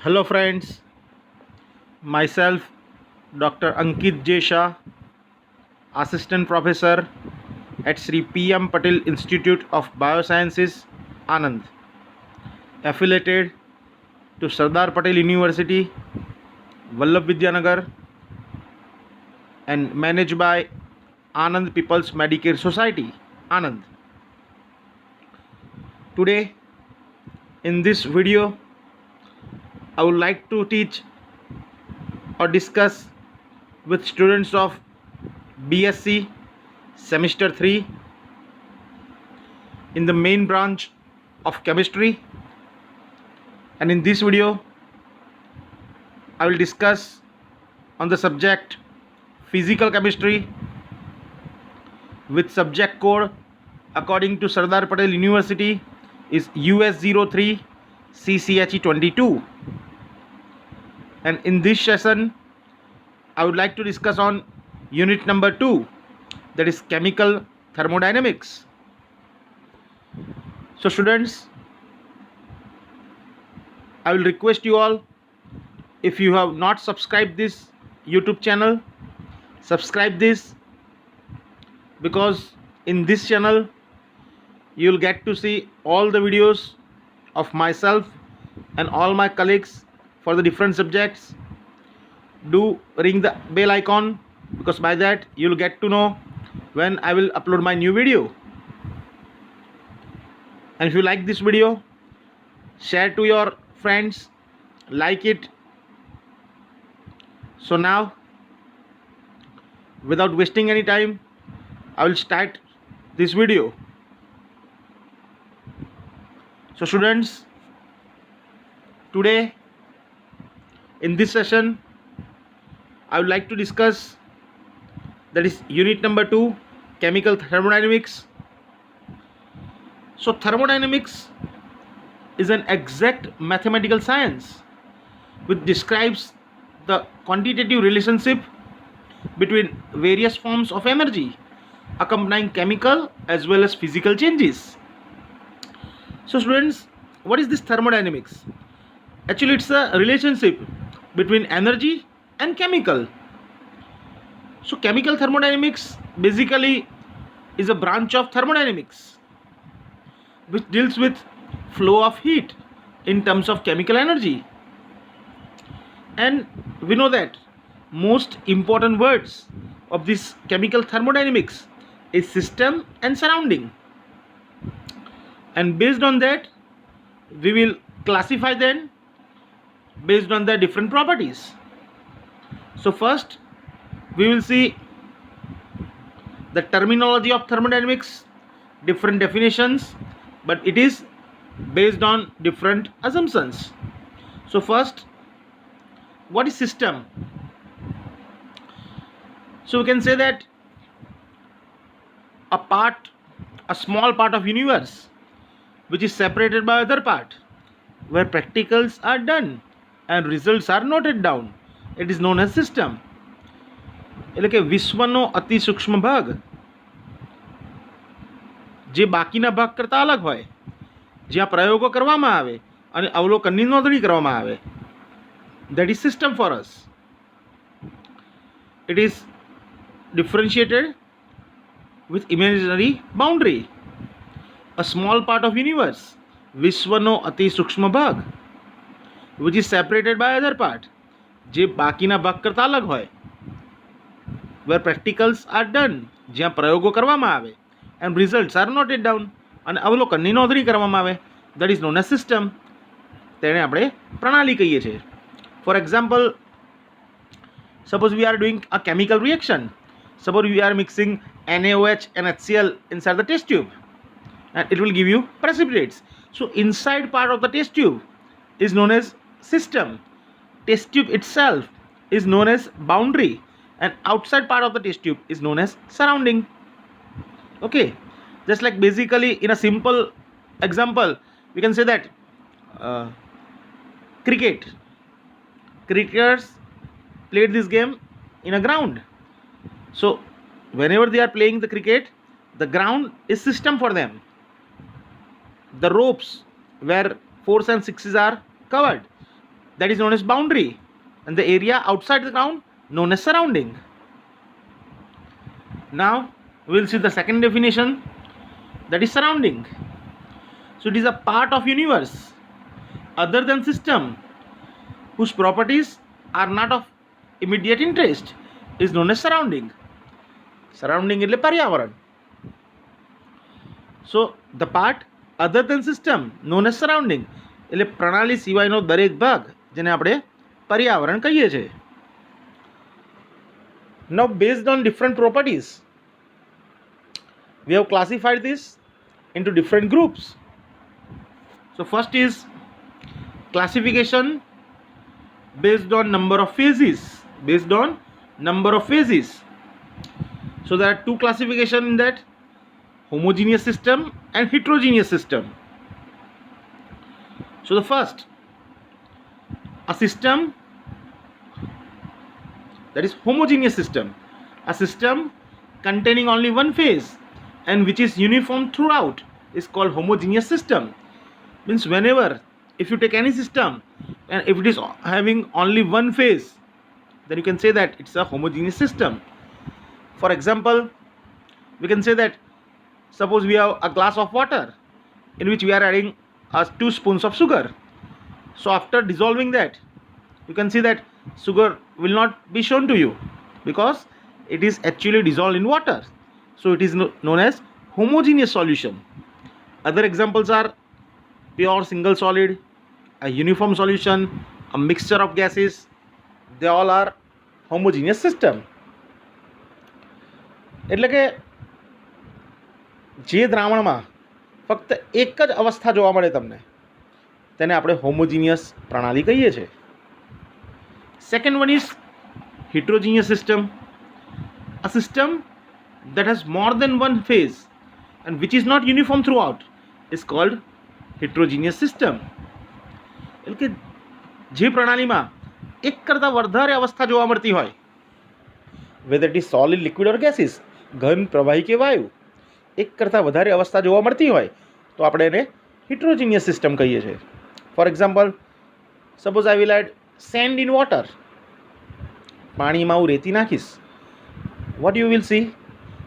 Hello friends, myself Dr. Ankit J. Shah, Assistant Professor at Sri P.M. Patel Institute of Biosciences, Anand, affiliated to Sardar Patel University, Vallabh Vidyanagar, and managed by Anand People's Medicare Society, Anand. Today, in this video, I would like to teach or discuss with students of BSc semester 3 in the main branch of chemistry, and in this video I will discuss on the subject physical chemistry with subject code according to Sardar Patel University is US03 CCHE22, and in this session I would like to discuss on unit number 2, that is chemical thermodynamics. So students, I will request you all, if you have not subscribed this YouTube channel, subscribe this, because in this channel you will get to see all the videos of myself and all my colleagues for the different subjects. Do ring the bell icon, because by that you will get to know when I will upload my new video. And if you like this video, share to your friends, like it. So now, without wasting any time, I will start this video. So students, today in this session I would like to discuss, that is unit number 2, chemical thermodynamics. So thermodynamics is an exact mathematical science which describes the quantitative relationship between various forms of energy accompanying chemical as well as physical changes. So students, what is this thermodynamics? Actually, it's a relationship between energy and chemical. So chemical thermodynamics basically is a branch of thermodynamics which deals with flow of heat in terms of chemical energy. And we know that most important words of this chemical thermodynamics is system and surrounding, and based on that we will classify them based on their different properties. So first we will see the terminology of thermodynamics, different definitions, but it is based on different assumptions. So first, what is system? So we can say that a small part of universe which is separated by other part, where practicals are done and results are noted down, it is known as system. એટલે કે વિશ્વનો અતિ સૂક્ષ્મ ભાગ જે બાકીના ભાગ કરતાં અલગ હોય, જ્યાં પ્રયોગો કરવામાં આવે અને અવલોકનની નોંધણી કરવામાં આવે, that is system for us. It is differentiated with imaginary boundary. A small part of universe, વિશ્વનો અતિ સૂક્ષ્મ ભાગ, which is separated by other part, જે બાકીના ભાગ કરતાં અલગ હોય, where practicals are done, જ્યાં પ્રયોગો કરવામાં આવે, and results are noted down, અને અવલોકનની નોંધણી કરવામાં આવે, that is known as system. તેને આપણે પ્રણાલી કહીએ છીએ. For example, suppose we are doing a chemical reaction. Suppose we are mixing NaOH and HCl inside the test tube, and it will give you precipitates. So inside part of the test tube is known as system. Test tube itself is known as boundary, and outside part of the test tube is known as surrounding. Okay, just like basically in a simple example we can say that cricketers played this game in a ground. So whenever they are playing the cricket, the ground is system for them. The ropes where 4s and 6s are covered, that is known as boundary, and the area outside the ground known as surrounding. Now we will see the second definition, that is surrounding. So it is a part of universe other than system whose properties are not of immediate interest is known as surrounding. Surrounding એટલે પર્યાવરણ. So the part other than system known as surrounding એટલે પ્રણાલી સિવાયનો દરેક ભાગ જેને આપણે પર્યાવરણ કહીએ છીએ. Now based on different properties we have classified this into different groups. So first is classification based on number of phases. Based on number of phases. So there are two classifications in that, homogeneous system and heterogeneous system. So the first, a system that is homogeneous system, a system containing only one phase and which is uniform throughout is called homogeneous system. Means whenever if you take any system and if it is having only one phase, then you can say that it's a homogeneous system. For example, we can say that suppose we have a glass of water in which we are adding 2 spoons of sugar. So after dissolving that, you can see that sugar will not be shown to you because it is actually dissolved in water. So it is known as homogeneous solution. Other examples are pure single solid, a uniform solution, a mixture of gases. They all are homogeneous system. એટલે કે જે દ્રાવણમાં ફક્ત એક જ અવસ્થા જોવા મળે તમને તેને આપણે હોમોજીનિયસ પ્રણાલી કહીએ છીએ. Second one is heterogeneous system, a system that has more than one phase and which is not uniform throughout is called heterogeneous system. એટલે કે જે પ્રણાલીમાં એક કરતાં વધારે અવસ્થા જોવા મળતી હોય, whether it is solid, liquid or gases, ઘન, પ્રવાહી કે વાયુ, એક કરતાં વધારે અવસ્થા જોવા મળતી હોય તો આપણે એને heterogeneous system કહીએ છીએ. For example, suppose I will add sand in water. પાણીમાં હું રેતી નાખીશ. What you will see?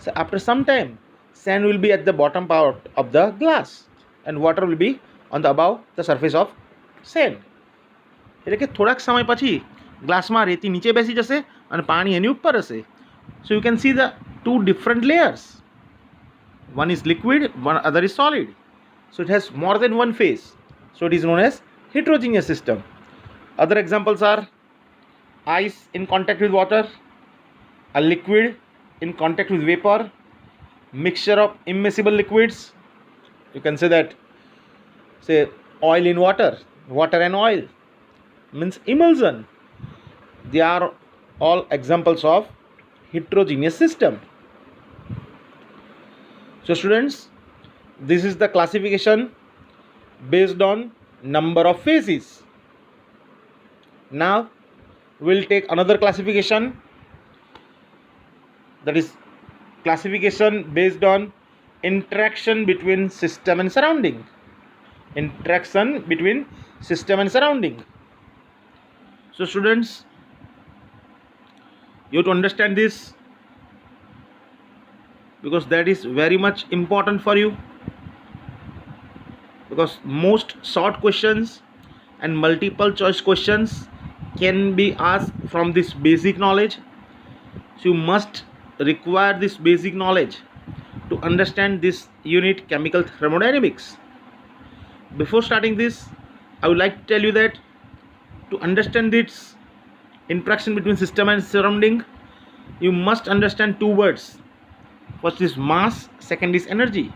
So after some time, sand will be at the bottom part of the glass and water will be on the above the surface of sand. એટલે કે થોડાક સમય પછી ગ્લાસમાં રેતી નીચે બેસી જશે અને પાણી એની ઉપર હશે. So you can see the two different layers. One is liquid, one other is solid. So it has more than one phase. So it is known as heterogeneous system. Other examples are ice in contact with water, a liquid in contact with vapor, mixture of immiscible liquids. You can say that, say oil in water, water and oil means emulsion. They are all examples of heterogeneous system. So students, this is the classification based on number of phases. Now we'll take another classification, that is classification based on interaction between system and surrounding. Interaction between system and surrounding. So students, you have to understand this because that is very much important for you, because most short questions and multiple choice questions can be asked from this basic knowledge. So you must require this basic knowledge to understand this unit, chemical thermodynamics. Before starting this, I would like to tell you that to understand this interaction between system and surrounding, you must understand two words. First is mass, second is energy.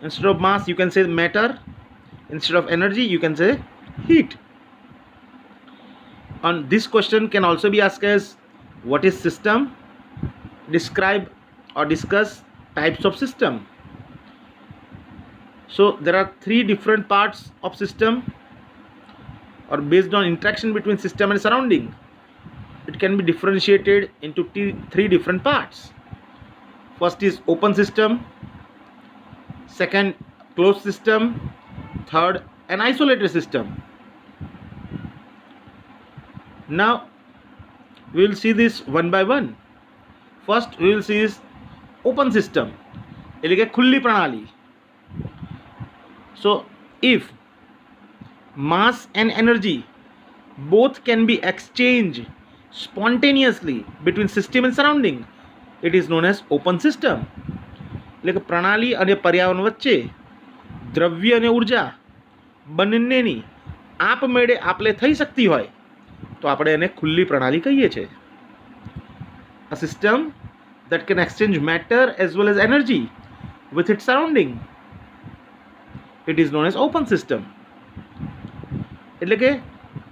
Instead of mass, you can say matter. Instead of energy, you can say heat. And this question can also be asked as what is system? Describe or discuss types of system. So there are three different parts of system, or based on interaction between system and surrounding, it can be differentiated into three different parts. First is open system, second closed system, third an isolated system. Now we will see this one by one. First we will see this open system, એટલે કે ખુલ્લી પ્રણાલી. So if mass and energy both can be exchanged spontaneously between system and surrounding, it is known as open system. એટલે કે પ્રણાલી અને પર્યાવરણ વચ્ચે દ્રવ્ય અને ઉર્જા બંનેની આપમેળે આપલે થઈ શકતી હોય તો આપણે એને ખુલ્લી પ્રણાલી કહીએ છીએ. A system that can exchange matter as well as energy with its surrounding, it is known as open system. એટલે કે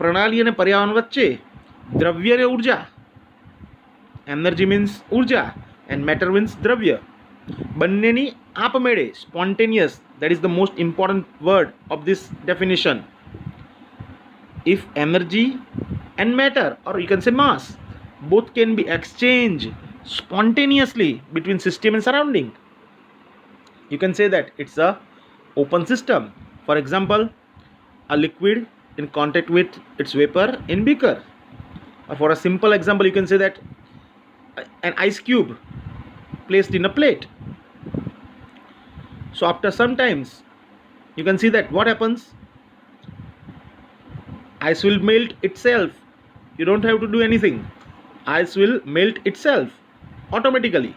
પ્રણાલી અને પર્યાવરણ વચ્ચે દ્રવ્ય અને ઉર્જા, એનર્જી મીન્સ ઉર્જા એન્ડ મેટર મીન્સ દ્રવ્ય, બંનેની આપમેળે spontaneous, that is the most important word of this definition. If energy and matter, or you can say mass, both can be exchanged spontaneously between system and surrounding, you can say that it's a open system. For example, a liquid in contact with its vapor in beaker, or for a simple example you can say that an ice cube placed in a plate. So after some times you can see that what happens, ice will melt itself. You don't have to do anything, ice will melt itself automatically.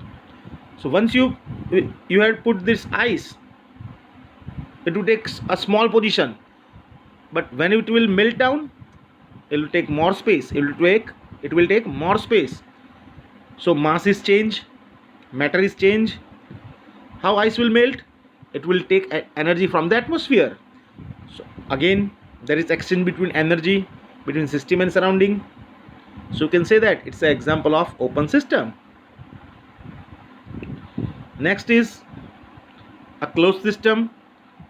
So once you had put this ice, it will take a small position, but when it will melt down, it will take more space, it will take more space. So mass is changed, matter is changed. How ice will melt? It will take energy from the atmosphere. So again there is exchange between energy between system and surrounding. So you can say that it's an example of open system. Next is a closed system,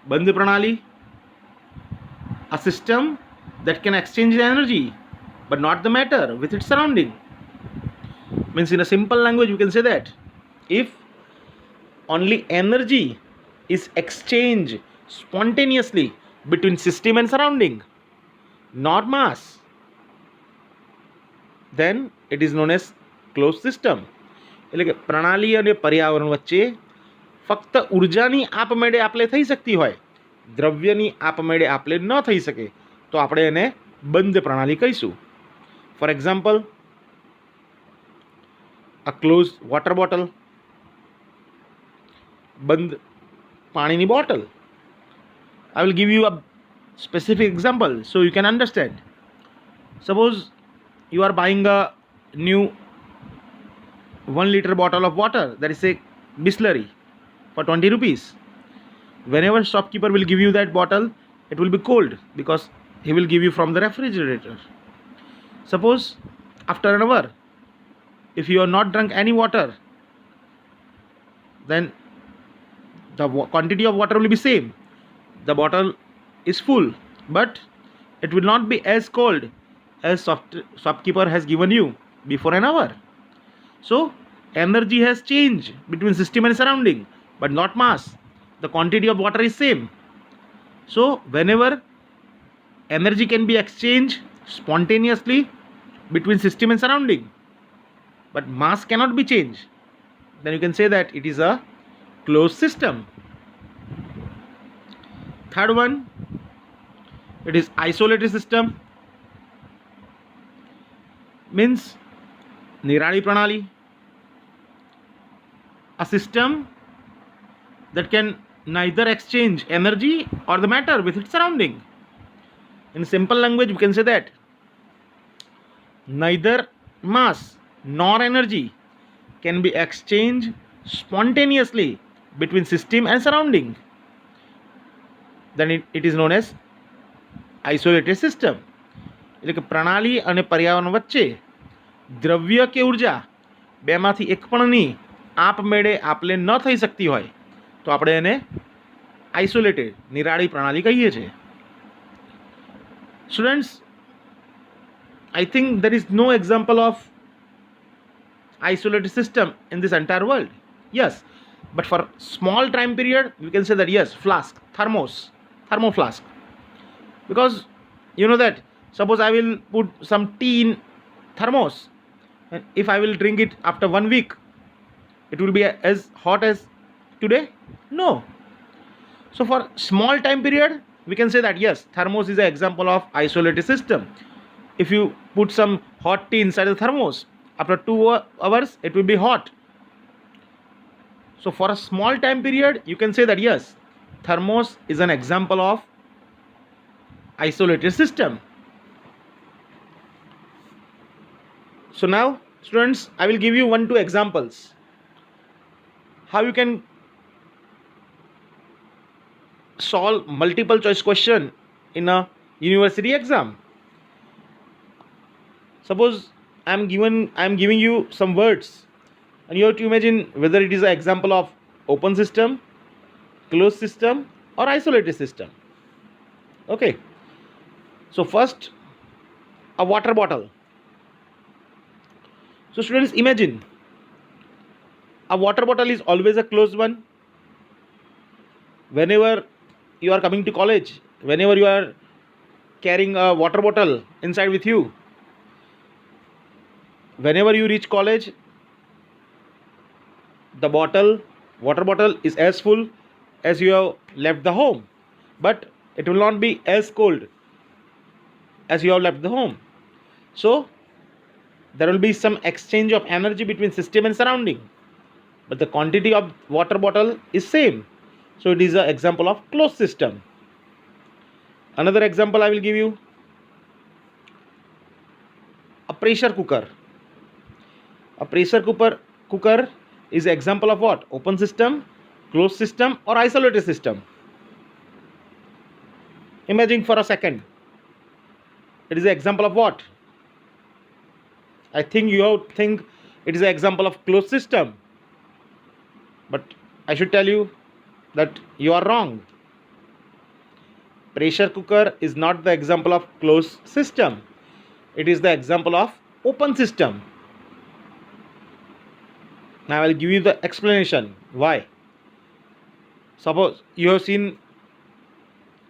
બંધ પ્રણાલી. A system that can exchange the energy but not the matter with its surrounding. Means in a simple language you can say that if only energy is exchanged spontaneously between system and surrounding, not mass, then it is known as closed system. એટલે કે પ્રણાલી અને પર્યાવરણ વચ્ચે ફક્ત ઉર્જાની આપમેળે આપલે થઈ શકતી હોય, દ્રવ્યની આપમેળે આપલે ન થઈ શકે તો આપણે એને બંધ પ્રણાલી કહીશું. For example, a closed water bottle, બંધ પાણીની bottle. I will give you a specific example so you can understand. Suppose you are buying a new 1 liter bottle of water, that is a Bisleri, for 20 rupees. Whenever shopkeeper will give you that bottle, it will be cold because he will give you from the refrigerator. Suppose after an hour, if you have not drunk any water, then the quantity of water will be same. The bottle is full, but it will not be as cold as shopkeeper has given you before an hour. So energy has changed between system and surrounding, but not mass. The quantity of water is same. So whenever energy can be exchanged spontaneously between system and surrounding, but mass cannot be changed, then you can say that it is a closed system. Third one, it is isolated system. Means નિરાળી પ્રણાલી. A system that can neither exchange energy or the matter with its surrounding. In simple language we can say that neither mass nor energy can be exchanged spontaneously between system and surrounding, then it is known as isolated system. એટલે કે પ્રણાલી અને પર્યાવરણ વચ્ચે દ્રવ્ય કે ઉર્જા બેમાંથી એક પણ ની આપમેળે આપલે ન થઈ શકતી હોય તો આપણે એને આઇસોલેટેડ નિરાળી પ્રણાલી કહીએ છીએ. Students, I think there is no example of isolated system in this entire world. Yes, but for small time period we can say that yes, flask, thermo flask, because you know that Suppose I will put some tea in thermos, and if I will drink it after 1 week, it will be as hot as today? No. So for small time period, we can say that yes, thermos is an example of isolated system. If you put some hot tea inside the thermos, after 2 hours, it will be hot. So for a small time period, you can say that yes, thermos is an example of isolated system. So now, students, I will give you 1-2 examples how you can solve multiple choice question in a university exam. Suppose I am giving you some words, and you have to imagine whether it is an example of open system, closed system, or isolated system. Okay. So first, a water bottle. So students, imagine a water bottle is always a closed one. Whenever you are coming to college, whenever you are carrying a water bottle inside with you, whenever you reach college, the water bottle is as full as you have left the home, but it will not be as cold as you have left the home. So there will be some exchange of energy between system and surrounding, but the quantity of water bottle is same. So it is an example of closed system. Another example I will give you, a pressure cooker. A pressure cooker is an example of what? Open system, closed system, or isolated system. Imagine for a second, it is an example of what? I think you think it is an example of closed system, but I should tell you that you are wrong. Pressure cooker is not the example of closed system. It is the example of open system. Now I will give you the explanation why. Suppose you have seen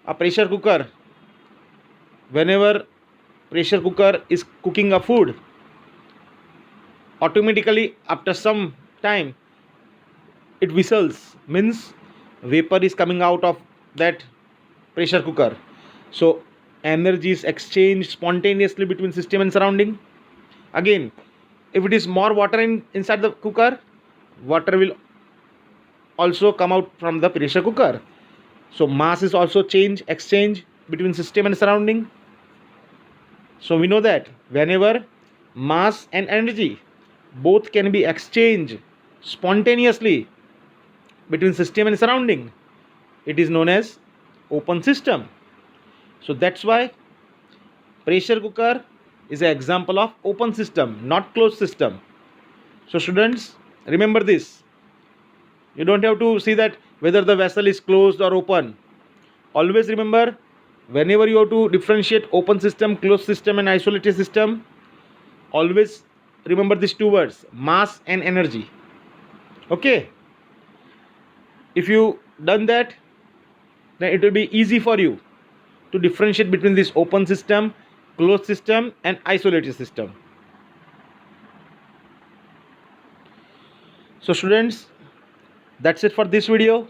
a pressure cooker. Whenever pressure cooker is cooking a food, automatically after some time it whistles, means vapor is coming out of that pressure cooker. So energy is exchanged spontaneously between system and surrounding. Again, if it is more water inside the cooker, water will also come out from the pressure cooker. So mass is also exchange between system and surrounding. So we know that whenever mass and energy both can be exchanged spontaneously between system and surrounding, it is known as open system. So that's why pressure cooker is an example of open system, not closed system. So students, remember this. You don't have to see that whether the vessel is closed or open. Always remember, whenever you have to differentiate open system, closed system, and isolated system, always remember these two words, mass and energy. Okay. If you done that, then it will be easy for you to differentiate between this open system, closed system, and isolated system. So students, that's it for this video.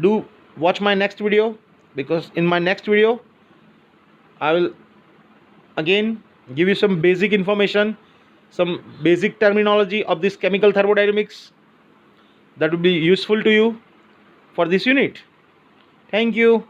Do watch my next video, because in my next video I will again give you some basic information, some basic terminology of this chemical thermodynamics that will be useful to you for this unit. Thank you.